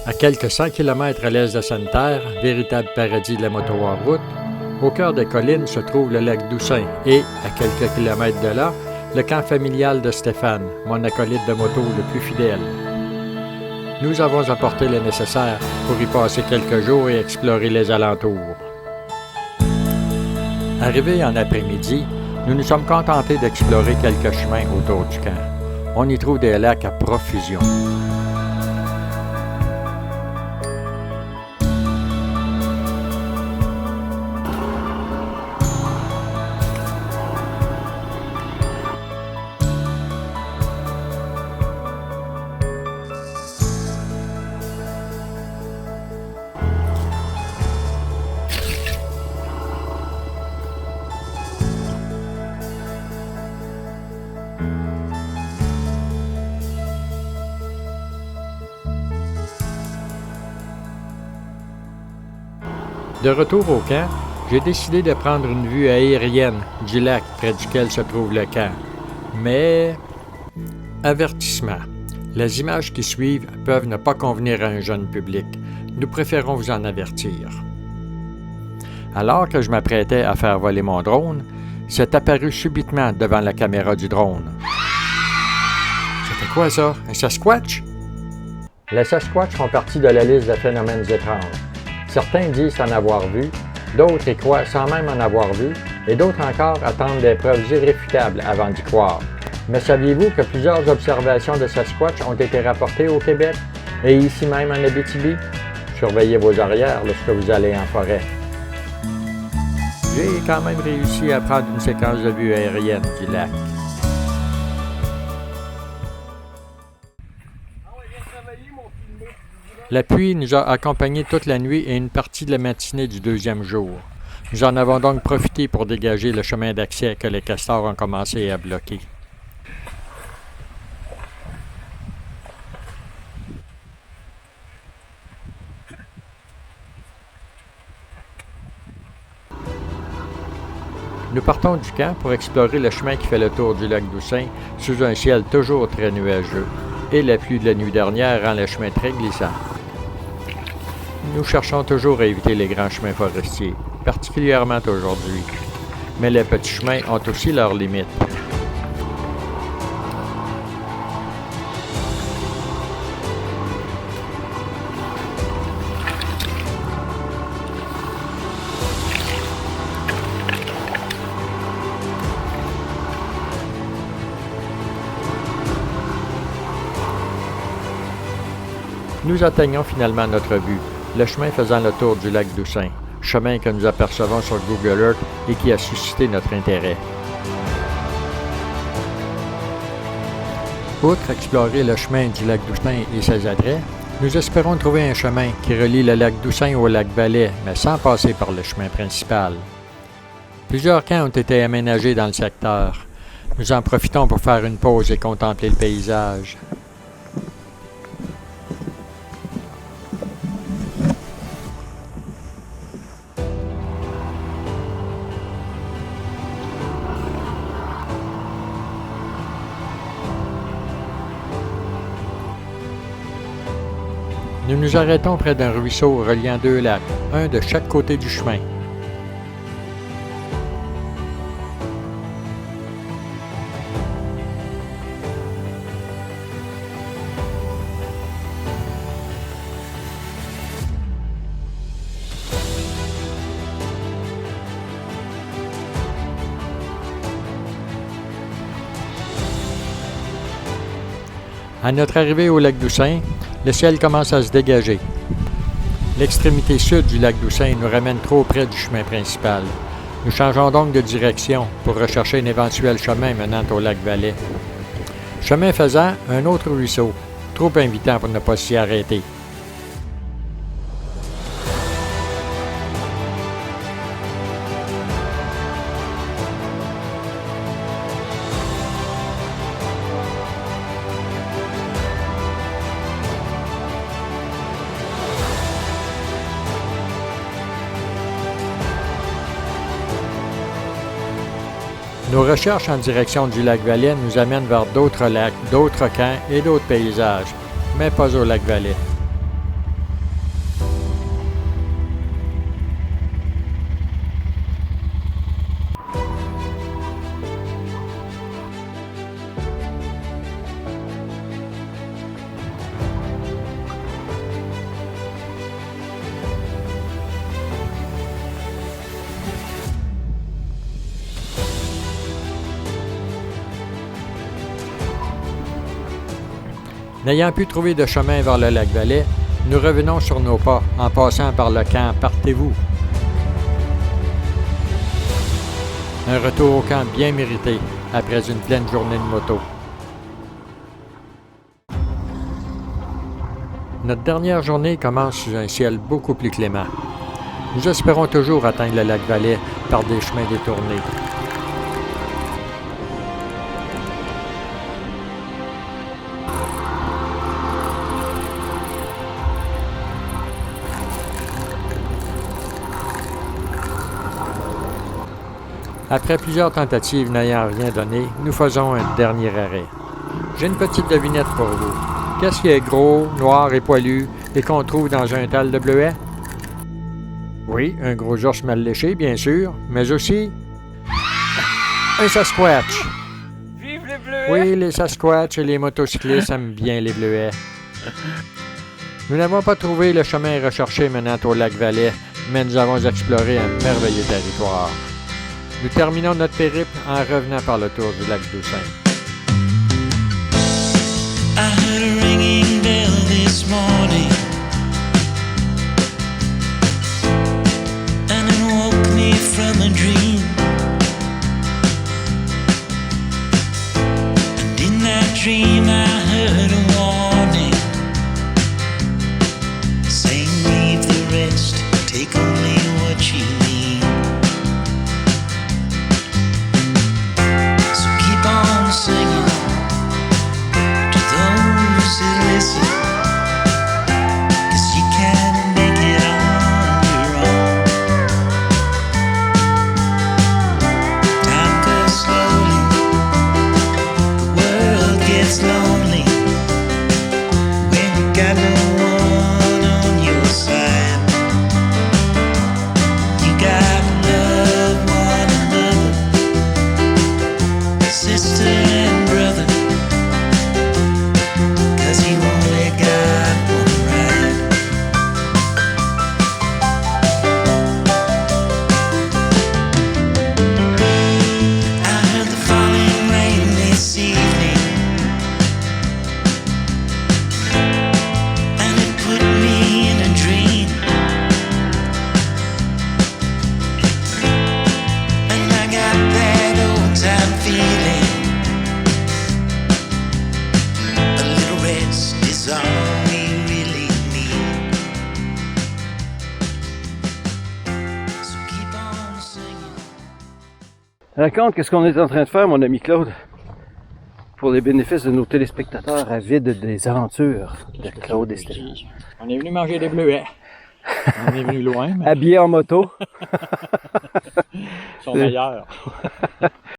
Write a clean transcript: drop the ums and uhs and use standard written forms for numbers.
À quelques 100 km à l'est de Sainte-Terre, véritable paradis de la moto en route, au cœur des collines se trouve le lac Doussaint et, à quelques kilomètres de là, le camp familial de Stéphane, mon acolyte de moto le plus fidèle. Nous avons apporté le nécessaire pour y passer quelques jours et explorer les alentours. Arrivés en après-midi, nous nous sommes contentés d'explorer quelques chemins autour du camp. On y trouve des lacs à profusion. De retour au camp, j'ai décidé de prendre une vue aérienne du lac près duquel se trouve le camp. Mais, avertissement, les images qui suivent peuvent ne pas convenir à un jeune public. Nous préférons vous en avertir. Alors que je m'apprêtais à faire voler mon drone, c'est apparu subitement devant la caméra du drone. C'était quoi ça? Un Sasquatch? Les Sasquatch font partie de la liste de phénomènes étranges. Certains disent en avoir vu, d'autres y croient sans même en avoir vu, et d'autres encore attendent des preuves irréfutables avant d'y croire. Mais saviez-vous que plusieurs observations de Sasquatch ont été rapportées au Québec et ici même en Abitibi? Surveillez vos arrières lorsque vous allez en forêt. J'ai quand même réussi à prendre une séquence de vue aérienne du lac. La pluie nous a accompagnés toute la nuit et une partie de la matinée du deuxième jour. Nous en avons donc profité pour dégager le chemin d'accès que les castors ont commencé à bloquer. Nous partons du camp pour explorer le chemin qui fait le tour du lac Doussaint sous un ciel toujours très nuageux. Et la pluie de la nuit dernière rend le chemin très glissant. Nous cherchons toujours à éviter les grands chemins forestiers, particulièrement aujourd'hui. Mais les petits chemins ont aussi leurs limites. Nous atteignons finalement notre but, le chemin faisant le tour du lac Doussaint, chemin que nous apercevons sur Google Earth et qui a suscité notre intérêt. Outre explorer le chemin du lac Doussaint et ses attraits, nous espérons trouver un chemin qui relie le lac Doussaint au lac Valais, mais sans passer par le chemin principal. Plusieurs camps ont été aménagés dans le secteur. Nous en profitons pour faire une pause et contempler le paysage. Nous nous arrêtons près d'un ruisseau reliant deux lacs, un de chaque côté du chemin. À notre arrivée au lac Doussaint, le ciel commence à se dégager. L'extrémité sud du lac Doussaint nous ramène trop près du chemin principal. Nous changeons donc de direction pour rechercher un éventuel chemin menant au lac Valais. Chemin faisant, un autre ruisseau, trop invitant pour ne pas s'y arrêter. Nos recherches en direction du lac Valais nous amènent vers d'autres lacs, d'autres camps et d'autres paysages, mais pas au lac Valais. N'ayant pu trouver de chemin vers le lac Valais, nous revenons sur nos pas en passant par le camp Partez-vous. Un retour au camp bien mérité après une pleine journée de moto. Notre dernière journée commence sous un ciel beaucoup plus clément. Nous espérons toujours atteindre le lac Valais par des chemins détournés. Après plusieurs tentatives n'ayant rien donné, nous faisons un dernier arrêt. J'ai une petite devinette pour vous. Qu'est-ce qui est gros, noir et poilu et qu'on trouve dans un tal de bleuets? Oui, un gros ours mal léché, bien sûr, mais aussi un Sasquatch. Vive les bleuets! Oui, les Sasquatch et les motocyclistes aiment bien les bleuets. Nous n'avons pas trouvé le chemin recherché menant au lac Valais, mais nous avons exploré un merveilleux territoire. Nous terminons notre périple en revenant par le tour du lac Doussain. I heard a ringing bell this morning, and it woke me from a dream. And in that dream I heard a warning, saying leave the rest, take only what you need. So keep on singing to those who listen, 'cause you can make it on your own. Time goes slowly, the world gets lonely when you got no one on your side. You gotta love one another, sister and brother, 'cause you only got one ride. I heard the falling rain this evening, and it put me in a dream. And I got that old time feeling, a little rest is all we really need. So keep on singing. Raconte qu'est-ce qu'on est en train de faire, mon ami Claude, pour les bénéfices de nos téléspectateurs avides des aventures de Claude et Stéphane. On est venu manger des bleuets. On est venu loin, mais Habillés en moto. ils sont meilleurs.